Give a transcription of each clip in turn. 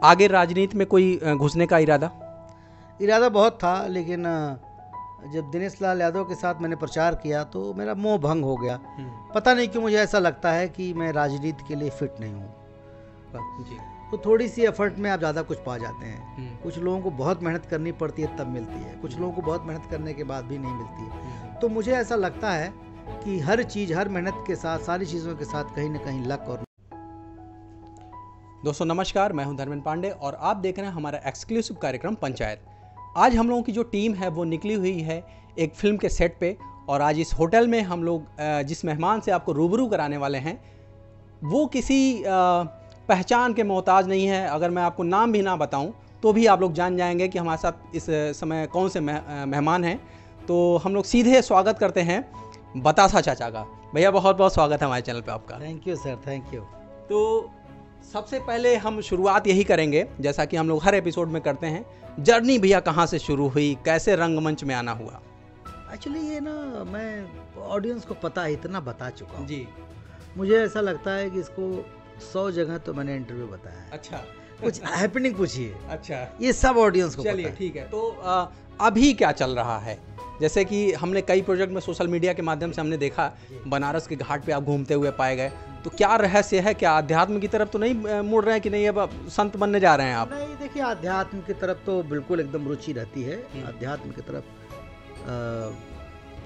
आगे राजनीति में कोई घुसने का इरादा बहुत था, लेकिन जब दिनेश लाल यादव के साथ मैंने प्रचार किया तो मेरा मोह भंग हो गया। पता नहीं क्यों मुझे ऐसा लगता है कि मैं राजनीति के लिए फिट नहीं हूँ। जी। तो थोड़ी सी एफर्ट में आप ज़्यादा कुछ पा जाते हैं। कुछ लोगों को बहुत मेहनत करनी पड़ती है तब मिलती है, कुछ लोगों को बहुत मेहनत करने के बाद भी नहीं मिलती है। तो मुझे ऐसा लगता है कि हर चीज़, हर मेहनत के साथ, सारी चीज़ों के साथ कहीं ना कहीं लक और। दोस्तों नमस्कार, मैं हूं धर्मेंद्र पांडे और आप देख रहे हैं हमारा एक्सक्लूसिव कार्यक्रम पंचायत। आज हम लोगों की जो टीम है वो निकली हुई है एक फिल्म के सेट पे, और आज इस होटल में हम लोग जिस मेहमान से आपको रूबरू कराने वाले हैं वो किसी पहचान के मोहताज नहीं है। अगर मैं आपको नाम भी ना बताऊं तो भी आप लोग जान जाएंगे कि हमारे साथ इस समय कौन से मेहमान हैं। तो हम लोग सीधे स्वागत करते हैं बतासा चाचा का। भैया बहुत बहुत स्वागत है हमारे चैनल पे आपका। Thank you sir, thank you. तो सबसे पहले हम शुरुआत यही करेंगे जैसा कि हम लोग हर एपिसोड में करते हैं, जर्नी भैया कहाँ से शुरू हुई, कैसे रंगमंच में आना हुआ? एक्चुअली ये ना, मैं ऑडियंस को पता है, इतना बता चुका हूँ जी। मुझे ऐसा लगता है कि इसको 100 जगह तो मैंने इंटरव्यू बताया है। अच्छा। कुछ हैपनिंग पूछिए। अच्छा, ये सब ऑडियंस को चलिए पता है। ठीक है। तो अभी क्या चल रहा है? जैसे कि हमने कई प्रोजेक्ट में सोशल मीडिया के माध्यम से हमने देखा, बनारस के घाट पे आप घूमते हुए पाए गए। तो क्या रहस्य है? क्या अध्यात्म की तरफ तो नहीं मुड़ रहे हैं कि नहीं अब संत बनने जा रहे हैं आप? नहीं, देखिए अध्यात्म की तरफ तो बिल्कुल एकदम रुचि रहती है। अध्यात्म की तरफ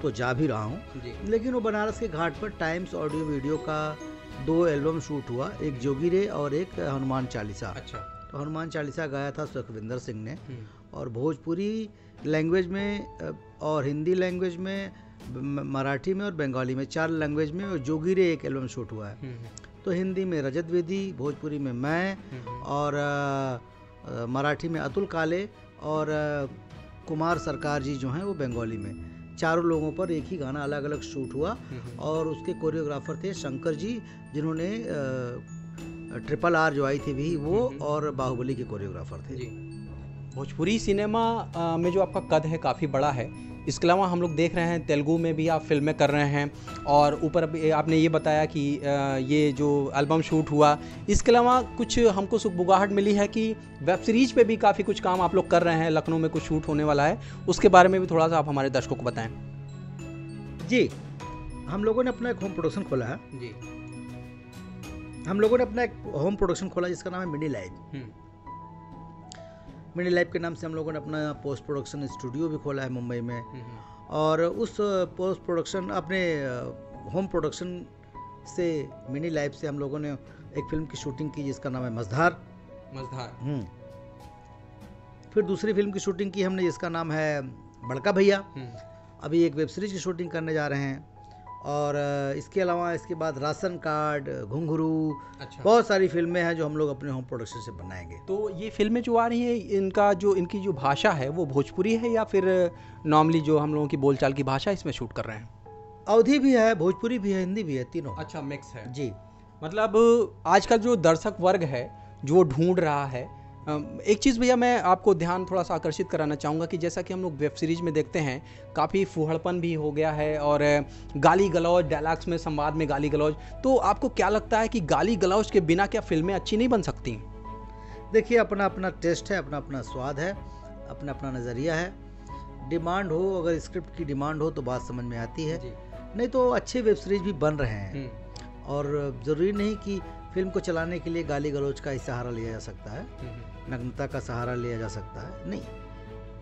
तो जा भी रहा हूँ, लेकिन वो बनारस के घाट पर टाइम्स ऑडियो वीडियो का 2 एल्बम शूट हुआ, एक जोगी रे और एक हनुमान चालीसा। अच्छा। तो हनुमान चालीसा गाया था सुखविंदर सिंह ने, और भोजपुरी लैंग्वेज में और हिंदी लैंग्वेज में, मराठी में और बंगाली में, 4 लैंग्वेज में। और जोगी रे एक एल्बम शूट हुआ है। तो हिंदी में रजत वेदी, भोजपुरी में मैं, और मराठी में अतुल काले, और कुमार सरकार जी जो हैं वो बंगाली में। चारों लोगों पर एक ही गाना अलग अलग शूट हुआ। और उसके कोरियोग्राफर थे शंकर जी, जिन्होंने RRR जो आई थी भी वो, और बाहुबली के कोरियोग्राफर थे। भोजपुरी सिनेमा में जो आपका कद है काफ़ी बड़ा है। इसके अलावा हम लोग देख रहे हैं तेलुगु में भी आप फिल्में कर रहे हैं, और ऊपर आपने ये बताया कि ये जो एल्बम शूट हुआ, इसके अलावा कुछ हमको सुखबुगाहट मिली है कि वेब सीरीज पे भी काफ़ी कुछ काम आप लोग कर रहे हैं। लखनऊ में कुछ शूट होने वाला है, उसके बारे में भी थोड़ा सा आप हमारे दर्शकों को बताएं। जी, हम लोगों ने अपना एक होम प्रोडक्शन खोला है। जी, हम लोगों ने अपना एक होम प्रोडक्शन खोला जिसका नाम है मिनी लाइव। मिनी लाइव के नाम से हम लोगों ने अपना पोस्ट प्रोडक्शन स्टूडियो भी खोला है मुंबई में। और उस पोस्ट प्रोडक्शन, अपने होम प्रोडक्शन से, मिनी लाइव से हम लोगों ने एक फिल्म की शूटिंग की जिसका नाम है मझधार। फिर दूसरी फिल्म की शूटिंग की हमने जिसका नाम है बड़का भैया। अभी एक वेब सीरीज की शूटिंग करने जा रहे हैं। और इसके अलावा इसके बाद राशन कार्ड, घुंघरू, बहुत सारी फिल्में हैं जो हम लोग अपने होम प्रोडक्शन से बनाएंगे। तो ये फिल्में जो आ रही हैं, इनकी जो भाषा है वो भोजपुरी है या फिर नॉर्मली जो हम लोगों की बोलचाल की भाषा इसमें शूट कर रहे हैं? अवधी भी है, भोजपुरी भी है, हिंदी भी है, तीनों। अच्छा, मिक्स है जी। मतलब आजकल जो दर्शक वर्ग है जो ढूंढ रहा है, एक चीज़ भैया मैं आपको ध्यान थोड़ा सा आकर्षित कराना चाहूँगा कि जैसा कि हम लोग वेब सीरीज में देखते हैं काफ़ी फूहड़पन भी हो गया है, और गाली गलौज, डायलॉग्स में, संवाद में गाली गलौज। तो आपको क्या लगता है कि गाली गलौज के बिना क्या फिल्में अच्छी नहीं बन सकती? देखिए, अपना अपना टेस्ट है, अपना अपना स्वाद है, अपना अपना नज़रिया है। डिमांड हो, अगर स्क्रिप्ट की डिमांड हो तो बात समझ में आती है। नहीं तो अच्छे वेब सीरीज भी बन रहे हैं, और ज़रूरी नहीं कि फिल्म को चलाने के लिए गाली गलौज का ही सहारा लिया जा सकता है, नग्नता का सहारा लिया जा सकता है। नहीं,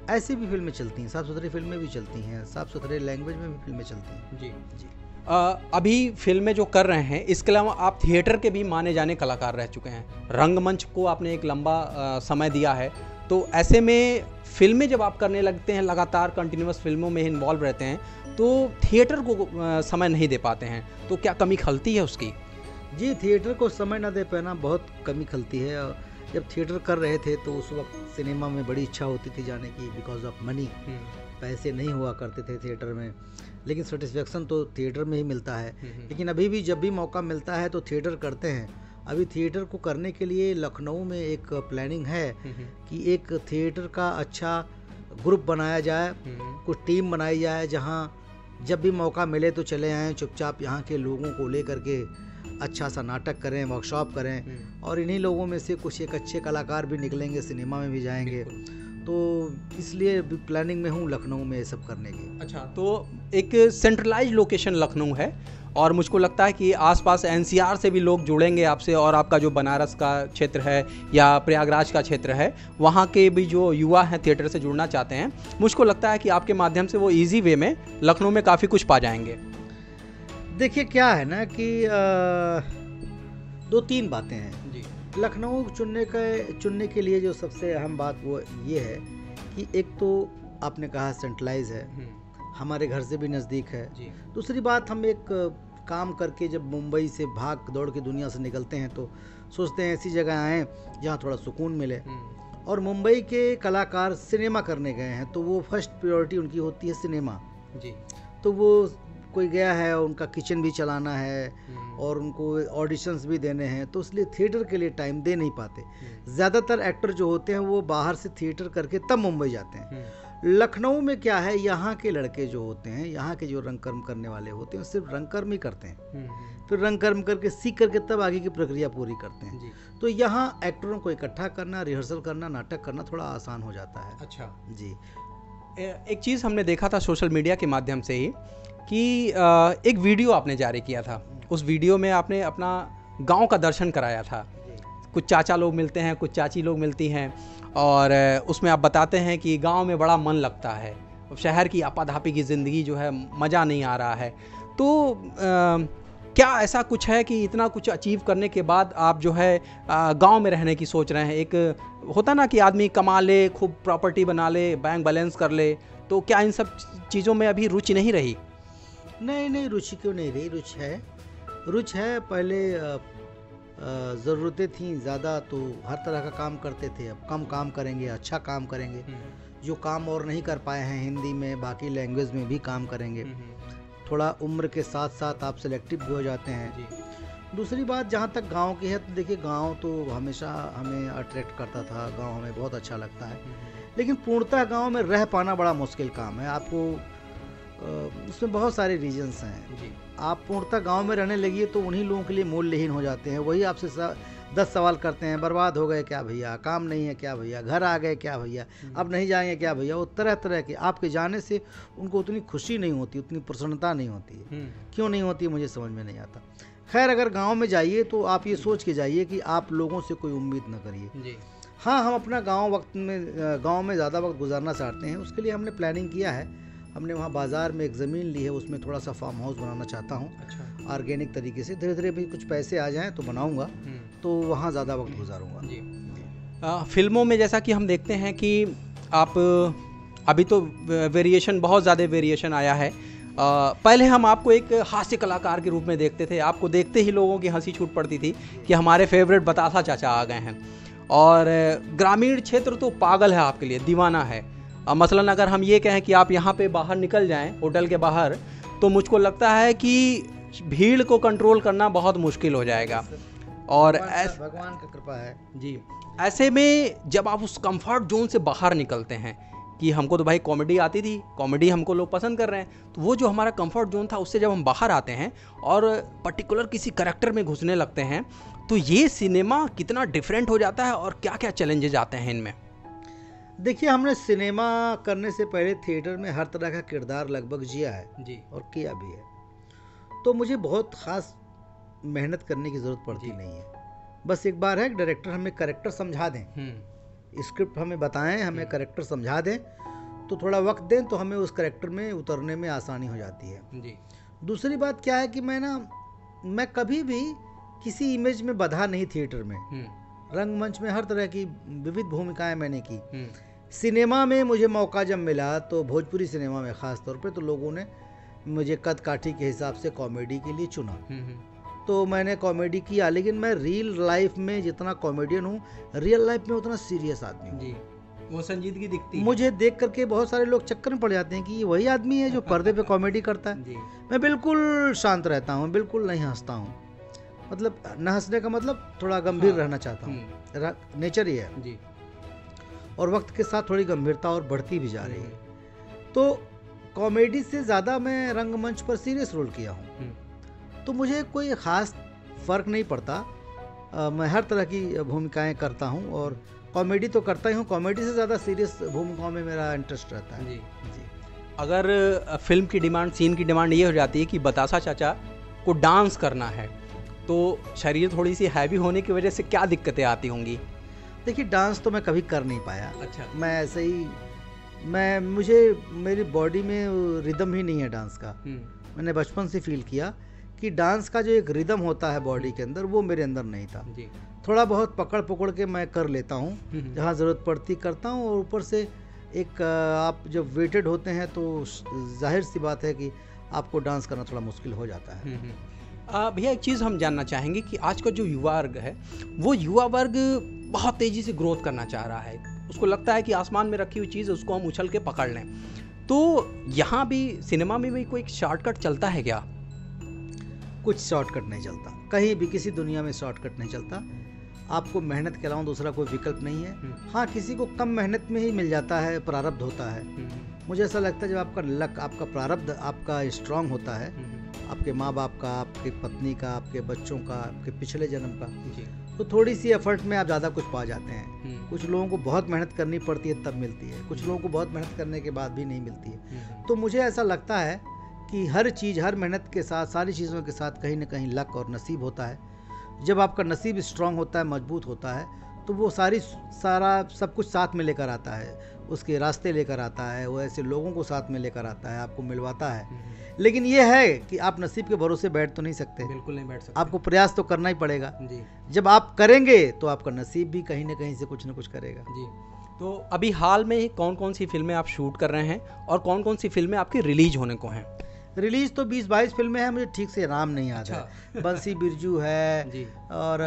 ऐसी भी फिल्में चलती हैं, साफ़ सुथरी फिल्में भी चलती हैं, साफ़ सुथरे लैंग्वेज में भी फिल्में चलती हैं। जी। अभी फिल्में जो कर रहे हैं, इसके अलावा आप थिएटर के भी माने जाने कलाकार रह चुके हैं। रंगमंच को आपने एक लंबा समय दिया है। तो ऐसे में फिल्में जब आप करने लगते हैं, लगातार कंटिन्यूअस फिल्मों में इन्वॉल्व रहते हैं, तो थिएटर को समय नहीं दे पाते हैं, तो क्या कमी खलती है उसकी? जी, थिएटर को समय न दे पाना बहुत कमी खलती है। जब थिएटर कर रहे थे तो उस वक्त सिनेमा में बड़ी इच्छा होती थी जाने की, बिकॉज ऑफ मनी। पैसे नहीं हुआ करते थे थिएटर में, लेकिन सेटिस्फेक्शन तो थिएटर में ही मिलता है। लेकिन अभी भी जब भी मौका मिलता है तो थिएटर करते हैं। अभी थिएटर को करने के लिए लखनऊ में एक प्लानिंग है कि एक थिएटर का अच्छा ग्रुप बनाया जाए, कुछ टीम बनाई जाए, जहाँ जब भी मौका मिले तो चले आएँ, चुपचाप यहाँ के लोगों को लेकर के अच्छा सा नाटक करें, वर्कशॉप करें, और इन्हीं लोगों में से कुछ एक अच्छे कलाकार भी निकलेंगे, सिनेमा में भी जाएंगे। तो इसलिए प्लानिंग में हूँ लखनऊ में ये सब करने की। अच्छा, तो एक सेंट्रलाइज लोकेशन लखनऊ है और मुझको लगता है कि आसपास एनसीआर से भी लोग जुड़ेंगे आपसे, और आपका जो बनारस का क्षेत्र है या प्रयागराज का क्षेत्र है, वहाँ के भी जो युवा हैं थिएटर से जुड़ना चाहते हैं, मुझको लगता है कि आपके माध्यम से वो इजी वे में लखनऊ में काफ़ी कुछ पा जाएंगे। देखिए क्या है ना कि 2-3 बातें हैं जी। लखनऊ चुनने के लिए। जो सबसे अहम बात वो ये है कि एक तो आपने कहा सेंट्रलाइज है, हमारे घर से भी नज़दीक है जी। दूसरी बात, हम एक काम करके जब मुंबई से भाग दौड़ के दुनिया से निकलते हैं तो सोचते हैं ऐसी जगह आएँ जहाँ थोड़ा सुकून मिले। और मुंबई के कलाकार सिनेमा करने गए हैं तो वो फर्स्ट प्रायोरिटी उनकी होती है सिनेमा जी। तो वो कोई गया है, उनका किचन भी चलाना है और उनको ऑडिशंस भी देने हैं, तो इसलिए थिएटर के लिए टाइम दे नहीं पाते। ज़्यादातर एक्टर जो होते हैं वो बाहर से थिएटर करके तब मुंबई जाते हैं। लखनऊ में क्या है, यहाँ के लड़के जो होते हैं, यहाँ के जो रंगकर्म करने वाले होते हैं, सिर्फ रंगकर्म ही करते हैं, फिर रंगकर्म करके सीख करके तब आगे की प्रक्रिया पूरी करते हैं जी। तो यहाँ एक्टरों को इकट्ठा करना, रिहर्सल करना, नाटक करना थोड़ा आसान हो जाता है। अच्छा जी। एक चीज़ हमने देखा था सोशल मीडिया के माध्यम से ही कि एक वीडियो आपने जारी किया था। उस वीडियो में आपने अपना गांव का दर्शन कराया था। कुछ चाचा लोग मिलते हैं, कुछ चाची लोग मिलती हैं, और उसमें आप बताते हैं कि गांव में बड़ा मन लगता है, शहर की आपाधापी की ज़िंदगी जो है मज़ा नहीं आ रहा है। तो क्या ऐसा कुछ है कि इतना कुछ अचीव करने के बाद आप जो है गांव में रहने की सोच रहे हैं? एक होता ना कि आदमी कमा ले, खूब प्रॉपर्टी बना ले, बैंक बैलेंस कर ले, तो क्या इन सब चीज़ों में अभी रुचि नहीं रही? नहीं, रुचि क्यों नहीं रही, रुचि है। पहले ज़रूरतें थी ज़्यादा तो हर तरह का काम करते थे, अब कम काम करेंगे, अच्छा काम करेंगे। जो काम और नहीं कर पाए हैं हिंदी में, बाकी लैंग्वेज में भी काम करेंगे। थोड़ा उम्र के साथ साथ आप सेलेक्टिव भी हो जाते हैं। दूसरी बात जहाँ तक गांव की है, तो देखिए गांव तो हमेशा हमें अट्रैक्ट करता था, गांव हमें बहुत अच्छा लगता है, लेकिन पूर्णतः गांव में रह पाना बड़ा मुश्किल काम है। आपको उसमें बहुत सारे रीजन्स हैं जी। आप पूर्णतः गांव में रहने लगिए तो उन्हीं लोगों के लिए मूल्यहीन हो जाते हैं। वही आपसे 10 सवाल करते हैं, बर्बाद हो गए क्या भैया, काम नहीं है क्या भैया, घर आ गए क्या भैया, अब नहीं जाएंगे क्या भैया। वो तरह तरह के, आपके जाने से उनको उतनी खुशी नहीं होती, उतनी प्रसन्नता नहीं होती है। क्यों नहीं होती है मुझे समझ में नहीं आता। खैर, अगर गाँव में जाइए तो आप ये सोच के जाइए कि आप लोगों से कोई उम्मीद न करिए। हाँ, हम अपना गाँव में ज़्यादा वक्त गुजारना चाहते हैं, उसके लिए हमने प्लानिंग किया है। हमने वहाँ बाज़ार में एक ज़मीन ली है, उसमें थोड़ा सा फार्म हाउस बनाना चाहता हूँ। अच्छा। ऑर्गेनिक तरीके से धीरे धीरे भी कुछ पैसे आ जाएं तो बनाऊँगा, तो वहाँ ज़्यादा वक्त गुजारूँगा जी। फिल्मों में जैसा कि हम देखते हैं कि आप अभी तो बहुत ज़्यादा वेरिएशन आया है। पहले हम आपको एक हास्य कलाकार के रूप में देखते थे, आपको देखते ही लोगों की हंसी छूट पड़ती थी कि हमारे फेवरेट बतासा चाचा आ गए हैं। और ग्रामीण क्षेत्र तो पागल है आपके लिए, दीवाना है। मसलन अगर हम ये कहें कि आप यहाँ पे बाहर निकल जाएं होटल के बाहर, तो मुझको लगता है कि भीड़ को कंट्रोल करना बहुत मुश्किल हो जाएगा। और भगवान की कृपा है जी। ऐसे में जब आप उस कंफर्ट जोन से बाहर निकलते हैं कि हमको तो भाई कॉमेडी आती थी, कॉमेडी हमको लोग पसंद कर रहे हैं, तो वो जो हमारा कंफर्ट जोन था उससे जब हम बाहर आते हैं और पर्टिकुलर किसी करैक्टर में घुसने लगते हैं, तो ये सिनेमा कितना डिफरेंट हो जाता है और क्या क्या चैलेंजेस आते हैं इनमें? देखिए, हमने सिनेमा करने से पहले थिएटर में हर तरह का किरदार लगभग जिया है जी, और किया भी है। तो मुझे बहुत ख़ास मेहनत करने की ज़रूरत पड़ती नहीं है। बस एक बार है डायरेक्टर हमें कैरेक्टर समझा दें, स्क्रिप्ट हमें बताएं, हमें कैरेक्टर समझा दें, तो थोड़ा वक्त दें तो हमें उस कैरेक्टर में उतरने में आसानी हो जाती है जी। दूसरी बात क्या है कि मैं कभी भी किसी इमेज में बंधा नहीं। थिएटर में, रंगमंच में हर तरह की विविध भूमिकाएं मैंने की। सिनेमा में मुझे मौका जब मिला तो भोजपुरी सिनेमा में ख़ास तौर पे, तो लोगों ने मुझे कद काठी के हिसाब से कॉमेडी के लिए चुना। तो मैंने कॉमेडी किया, लेकिन मैं रियल लाइफ में जितना कॉमेडियन हूँ, रियल लाइफ में उतना सीरियस आदमी हूँ जी। वो संजीदगी दिखती है। मुझे देख करके बहुत सारे लोग चक्कर में पड़ जाते हैं कि ये वही आदमी है जो पर्दे पे कॉमेडी करता है जी। मैं बिल्कुल शांत रहता हूँ, बिल्कुल नहीं हंसता हूँ। मतलब न हंसने का मतलब थोड़ा गंभीर रहना चाहता हूँ, नेचर ही है जी। और वक्त के साथ थोड़ी गंभीरता और बढ़ती भी जा रही है। तो कॉमेडी से ज़्यादा मैं रंगमंच पर सीरियस रोल किया हूँ। तो मुझे कोई ख़ास फ़र्क नहीं पड़ता। मैं हर तरह की भूमिकाएं करता हूं और कॉमेडी तो करता ही हूं। कॉमेडी से ज़्यादा सीरियस भूमिकाओं में मेरा इंटरेस्ट रहता है। जी। जी। अगर फिल्म की डिमांड, सीन की डिमांड ये हो जाती है कि बतासा चाचा को डांस करना है, तो शरीर थोड़ी सी हैवी होने की वजह से क्या दिक्कतें आती होंगी? देखिए, डांस तो मैं कभी कर नहीं पाया। अच्छा। मैं ऐसे ही मुझे मेरी बॉडी में रिदम ही नहीं है डांस का। मैंने बचपन से फील किया कि डांस का जो एक रिदम होता है बॉडी के अंदर, वो मेरे अंदर नहीं था। जी। थोड़ा बहुत पकड़ पकड़ के मैं कर लेता हूँ, जहाँ ज़रूरत पड़ती करता हूँ। और ऊपर से एक आप जब वेटेड होते हैं तो जाहिर सी बात है कि आपको डांस करना थोड़ा मुश्किल हो जाता है। भैया, एक चीज़ हम जानना चाहेंगे कि आज का जो युवा वर्ग है, वो युवा वर्ग बहुत तेज़ी से ग्रोथ करना चाह रहा है। उसको लगता है कि आसमान में रखी हुई चीज़ है, उसको हम उछल के पकड़ लें। तो यहाँ भी सिनेमा में भी कोई शॉर्टकट चलता है क्या? कुछ शॉर्टकट नहीं चलता, कहीं भी किसी दुनिया में शॉर्टकट नहीं चलता। आपको मेहनत के अलावा दूसरा कोई विकल्प नहीं है। हाँ, किसी को कम मेहनत में ही मिल जाता है, प्रारब्ध होता है। मुझे ऐसा लगता है जब आपका लक, आपका प्रारब्ध आपका स्ट्रांग होता है, आपके माँ बाप का, आपकी पत्नी का, आपके बच्चों का, आपके पिछले जन्म का, तो थोड़ी सी एफर्ट में आप ज़्यादा कुछ पा जाते हैं। कुछ लोगों को बहुत मेहनत करनी पड़ती है तब मिलती है, कुछ लोगों को बहुत मेहनत करने के बाद भी नहीं मिलती है। तो मुझे ऐसा लगता है कि हर चीज़, हर मेहनत के साथ, सारी चीज़ों के साथ कहीं ना कहीं लक और नसीब होता है। जब आपका नसीब स्ट्रांग होता है, मजबूत होता है, तो वो सारा सब कुछ साथ में लेकर आता है, उसके रास्ते लेकर आता है, वो ऐसे लोगों को साथ में लेकर आता है, आपको मिलवाता है। लेकिन ये है कि आप नसीब के भरोसे बैठ तो नहीं सकते। बिल्कुल नहीं बैठ सकते। आपको प्रयास तो करना ही पड़ेगा। जी। जब आप करेंगे तो आपका नसीब भी कहीं ना कहीं से कुछ ना कुछ करेगा। जी। तो अभी हाल में कौन कौन सी फिल्में आप शूट कर रहे हैं और कौन कौन सी फिल्में आपकी रिलीज होने को हैं? रिलीज तो 20-22 फिल्में हैं, मुझे ठीक से नाम नहीं याद है। बंसी बिरजू है जी। और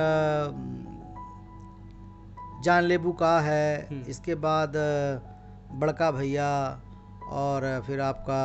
जान लेबू का है, इसके बाद बड़का भैया, और फिर आपका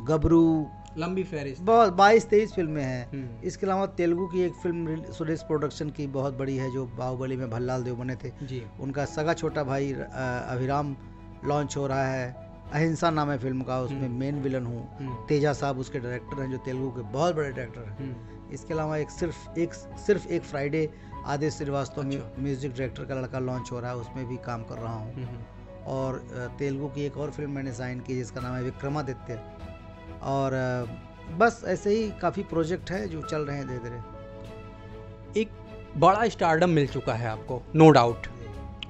गबरू, लंबी फहरिस्त, बहुत 22-23 फिल्में हैं। इसके अलावा तेलुगु की एक फिल्म सुरेश प्रोडक्शन की बहुत बड़ी है, जो बाहुबली में भल्लाल देव बने थे जी। उनका सगा छोटा भाई अभिराम लॉन्च हो रहा है। अहिंसा नाम है फिल्म का, उसमें मेन विलन हूँ। तेजा साहब उसके डायरेक्टर हैं, जो तेलुगु के बहुत बड़े डायरेक्टर हैं। इसके अलावा सिर्फ एक फ्राइडे आदेश श्रीवास्तव म्यूजिक डायरेक्टर का लड़का लॉन्च हो रहा है, उसमें भी काम कर रहा हूँ। और तेलुगु की एक और फिल्म मैंने साइन की जिसका नाम है विक्रमादित्य। और बस ऐसे ही काफ़ी प्रोजेक्ट है जो चल रहे हैं धीरे धीरे। एक बड़ा स्टारडम मिल चुका है आपको, नो डाउट।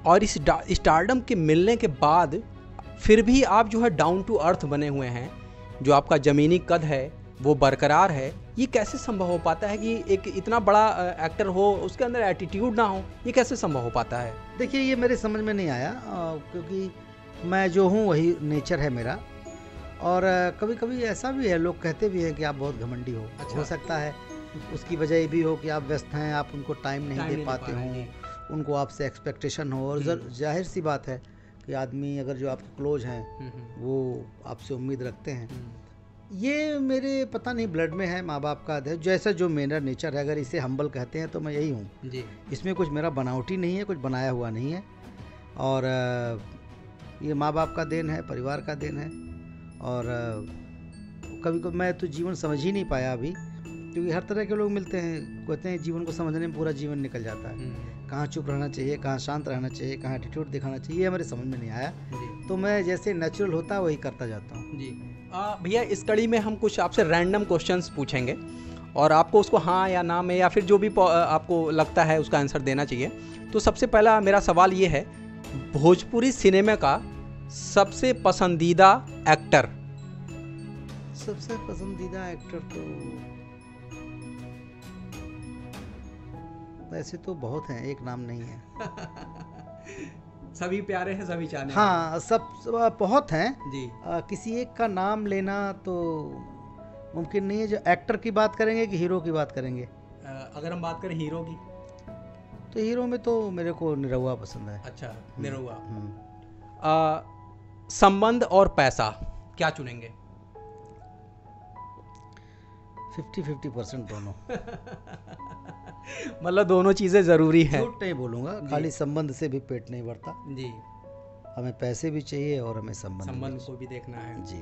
और इस स्टारडम के मिलने के बाद फिर भी आप जो है डाउन टू अर्थ बने हुए हैं, जो आपका ज़मीनी कद है वो बरकरार है। ये कैसे संभव हो पाता है कि एक इतना बड़ा एक्टर हो, उसके अंदर एटीट्यूड ना हो? ये कैसे संभव हो पाता है? देखिए, ये मेरे समझ में नहीं आया, क्योंकि मैं जो हूँ वही नेचर है मेरा। और कभी कभी ऐसा भी है, लोग कहते भी हैं कि आप बहुत घमंडी हो। अच्छा। हो सकता है उसकी वजह ये भी हो कि आप व्यस्त हैं, आप उनको टाइम नहीं दे पाते हो, उनको आपसे एक्सपेक्टेशन हो। और जाहिर सी बात है कि आदमी अगर जो आपके क्लोज हैं वो आपसे उम्मीद रखते हैं। ये मेरे पता नहीं ब्लड में है, माँ बाप का है, जैसा जो मेरा नेचर है। अगर इसे हम्बल कहते हैं तो मैं यही हूँ जी। इसमें कुछ मेरा बनावटी नहीं है, कुछ बनाया हुआ नहीं है। और ये माँ बाप का देन है, परिवार का देन है। और कभी कभी मैं तो जीवन समझ ही नहीं पाया अभी, क्योंकि हर तरह के लोग मिलते हैं, कहते हैं जीवन को समझने में पूरा जीवन निकल जाता है। कहाँ चुप रहना चाहिए, कहाँ शांत रहना चाहिए, कहाँ एटीट्यूड दिखाना चाहिए, ये मेरे समझ में नहीं आया। तो मैं जैसे नेचुरल होता है वही करता जाता हूँ जी। भैया, इस कड़ी में हम कुछ आपसे रैंडम क्वेश्चंस पूछेंगे और आपको उसको हाँ या ना में या फिर जो भी आपको लगता है उसका आंसर देना चाहिए। तो सबसे पहला मेरा सवाल ये है, भोजपुरी सिनेमा का सबसे पसंदीदा एक्टर? सबसे पसंदीदा एक्टर तो वैसे तो बहुत हैं, एक नाम नहीं है। सभी प्यारे हैं, सभी चाहने। हाँ, सब बहुत हैं जी। किसी एक का नाम लेना तो मुमकिन नहीं है। जो एक्टर की बात करेंगे कि हीरो की बात करेंगे? अगर हम बात करें हीरो की, तो हीरो में तो मेरे को निरहुआ पसंद है। अच्छा, निरहुआ। संबंध और पैसा, क्या चुनेंगे? 50-50% दोनों। मतलब दोनों चीज़ें ज़रूरी हैं। झूठ नहीं बोलूँगा, खाली संबंध से भी पेट नहीं भरता जी। हमें पैसे भी चाहिए और हमें संबंध को भी देखना है जी।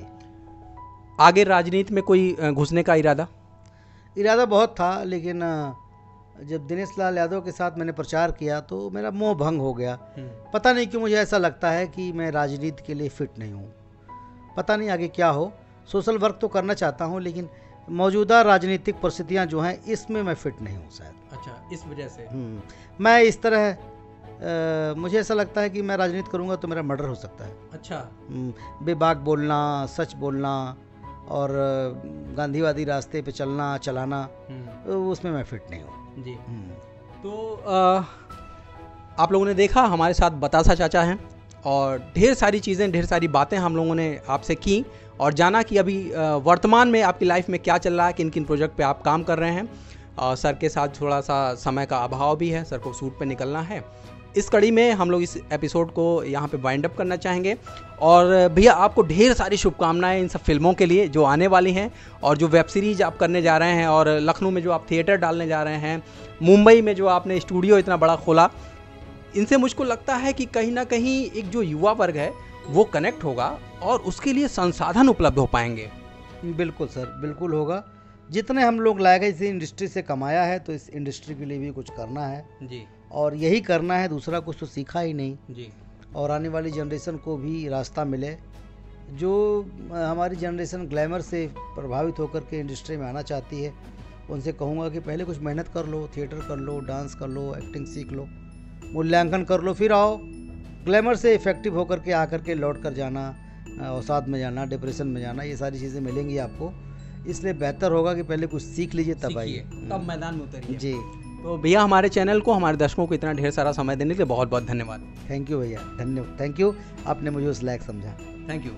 आगे राजनीति में कोई घुसने का इरादा? इरादा बहुत था, लेकिन जब दिनेश लाल यादव के साथ मैंने प्रचार किया तो मेरा मोह भंग हो गया। पता नहीं क्यों मुझे ऐसा लगता है कि मैं राजनीति के लिए फिट नहीं हूँ। पता नहीं आगे क्या हो। सोशल वर्क तो करना चाहता हूँ, लेकिन मौजूदा राजनीतिक परिस्थितियाँ जो हैं इसमें मैं फिट नहीं हूँ शायद। अच्छा, इस वजह से मैं इस तरह मुझे ऐसा लगता है कि मैं राजनीति करूँगा तो मेरा मर्डर हो सकता है। अच्छा। बेबाक बोलना, सच बोलना और गांधीवादी रास्ते पे चलाना, उसमें मैं फिट नहीं हूँ जी। तो आप लोगों ने देखा हमारे साथ बतासा चाचा हैं, और ढेर सारी चीज़ें, ढेर सारी बातें हम लोगों ने आपसे की और जाना कि अभी वर्तमान में आपकी लाइफ में क्या चल रहा है, किन किन प्रोजेक्ट पे आप काम कर रहे हैं। सर के साथ थोड़ा सा समय का अभाव भी है, सर को शूट पे निकलना है। इस कड़ी में हम लोग इस एपिसोड को यहाँ पे वाइंड अप करना चाहेंगे। और भैया आपको ढेर सारी शुभकामनाएं इन सब फिल्मों के लिए जो आने वाली हैं, और जो वेब सीरीज आप करने जा रहे हैं, और लखनऊ में जो आप थिएटर डालने जा रहे हैं, मुंबई में जो आपने स्टूडियो इतना बड़ा खोला। इनसे मुझको लगता है कि कहीं ना कहीं एक जो युवा वर्ग है वो कनेक्ट होगा और उसके लिए संसाधन उपलब्ध हो पाएंगे। बिल्कुल सर, बिल्कुल होगा। जितने हम लोग लाएगा इस इंडस्ट्री से कमाया है, तो इस इंडस्ट्री के लिए भी कुछ करना है जी, और यही करना है। दूसरा कुछ तो सीखा ही नहीं जी। और आने वाली जनरेशन को भी रास्ता मिले। जो हमारी जनरेशन ग्लैमर से प्रभावित होकर के इंडस्ट्री में आना चाहती है, उनसे कहूँगा कि पहले कुछ मेहनत कर लो, थिएटर कर लो, डांस कर लो, एक्टिंग सीख लो, मूल्यांकन कर लो, फिर आओ। ग्लैमर से इफेक्टिव होकर के आकर के लौट कर जाना, अवसाद में जाना, डिप्रेशन में जाना, ये सारी चीज़ें मिलेंगी आपको। इसलिए बेहतर होगा कि पहले कुछ सीख लीजिए, तब आइए, तब मैदान में उतरिए जी। तो भैया हमारे चैनल को, हमारे दर्शकों को इतना ढेर सारा समय देने के लिए बहुत बहुत धन्यवाद। थैंक यू भैया, थैंक यू। आपने मुझे उस लायक समझा। Thank you.